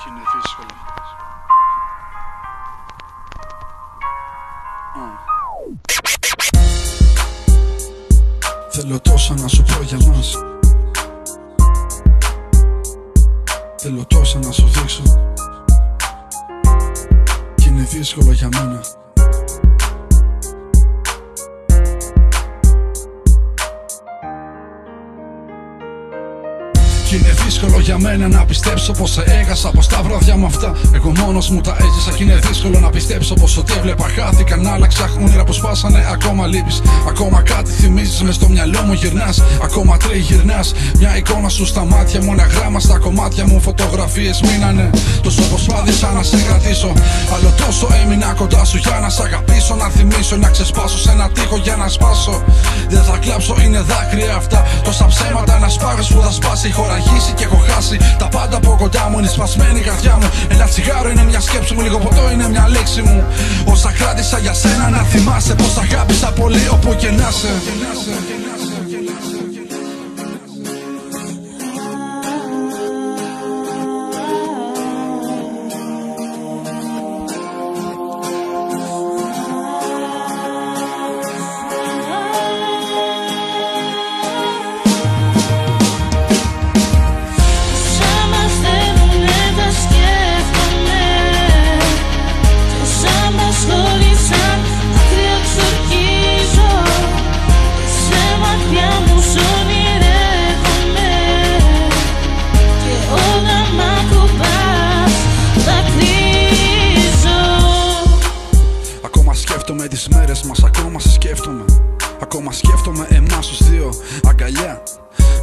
Κι είναι δύσκολο. Θέλω τόσα να σου πω για μας. Θέλω τόσα να σου δείξω. Κι είναι δύσκολο για μένα. Κι είναι δύσκολο για μένα να πιστέψω πως σε έχασα, πως τα βράδια μου αυτά εγώ μόνος μου τα έζησα. Κι είναι δύσκολο να πιστέψω πως ό,τι έβλεπα χάθηκαν, άλλαξα όνειρα που σπάσανε. Ακόμα λείπεις, ακόμα κάτι θυμίζεις, μες στο μυαλό μου γυρνάς. Ακόμα τριγυρνάς, μια εικόνα σου στα μάτια μου, ένα γράμμα στα κομμάτια μου. Φωτογραφίες μείνανε, τόσο προσπάθησα να σε κρατήσω. Άλλο τόσο έμεινα κοντά σου για να σ' αγαπήσω. Να θυμίσω, να ξεσπάσω σε ένα τοίχο για να σπάσω. Δεν θα κλάψω, είναι δάκρυα αυτά. Τόσα ψέματα, ένα σπάγος που θα σπάσει. Έχω ραγίσει και έχω χάσει τα πάντα από κοντά μου. Είναι σπασμένη η καρδιά μου. Ένα τσιγάρο είναι μια σκέψη μου. Λίγο ποτό είναι μια λέξη μου. Όσα κράτησα για σένα να θυμάσαι πως αγάπησα πολύ όπου και να σε. Σκέφτομαι τις μέρες μας, ακόμα σε σκέφτομαι. Ακόμα σκέφτομαι εμάς τους δύο, αγκαλιά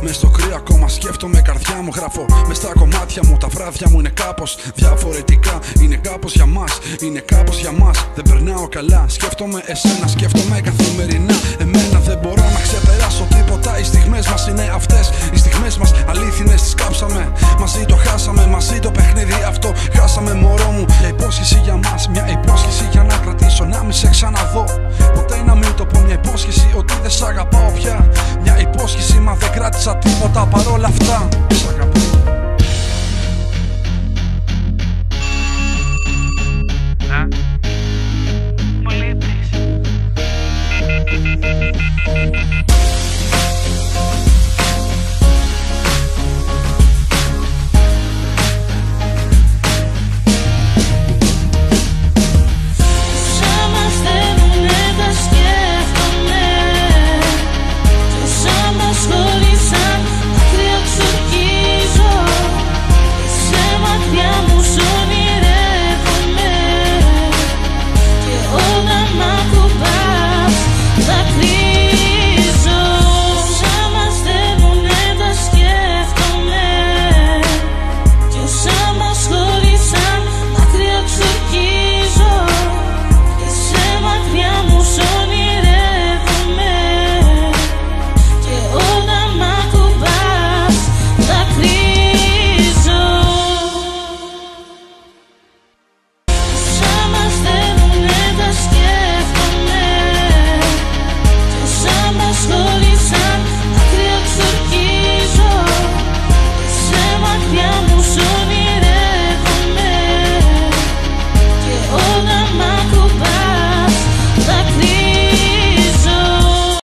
μες στο κρύο. Ακόμα σκέφτομαι καρδιά μου, γράφω μες στα κομμάτια μου. Τα βράδια μου είναι κάπως διαφορετικά. Είναι κάπως για μας, είναι κάπως για μας. Δεν περνάω καλά, σκέφτομαι εσένα, σκέφτομαι καθημερινά. Εμένα δεν μπορώ να ξεπεράσω τίποτα. Οι στιγμές μας είναι αυτές, οι στιγμές μας αλήθινες. Τις κάψαμε, μαζί το χάσαμε, μαζί το παιχνίδι αυτό χάσαμε. Μωρό μου, μια υπόσχεση για μας, μια υπόσχεση για να κρατήσω. Να μην σε ξαναδώ, ποτέ να μην το πω. Μια υπόσχεση ότι δεν σ' αγαπάω πια. Μια υπόσχεση, μα δεν κράτησα τίποτα παρόλα αυτά. Σ' αγαπάω.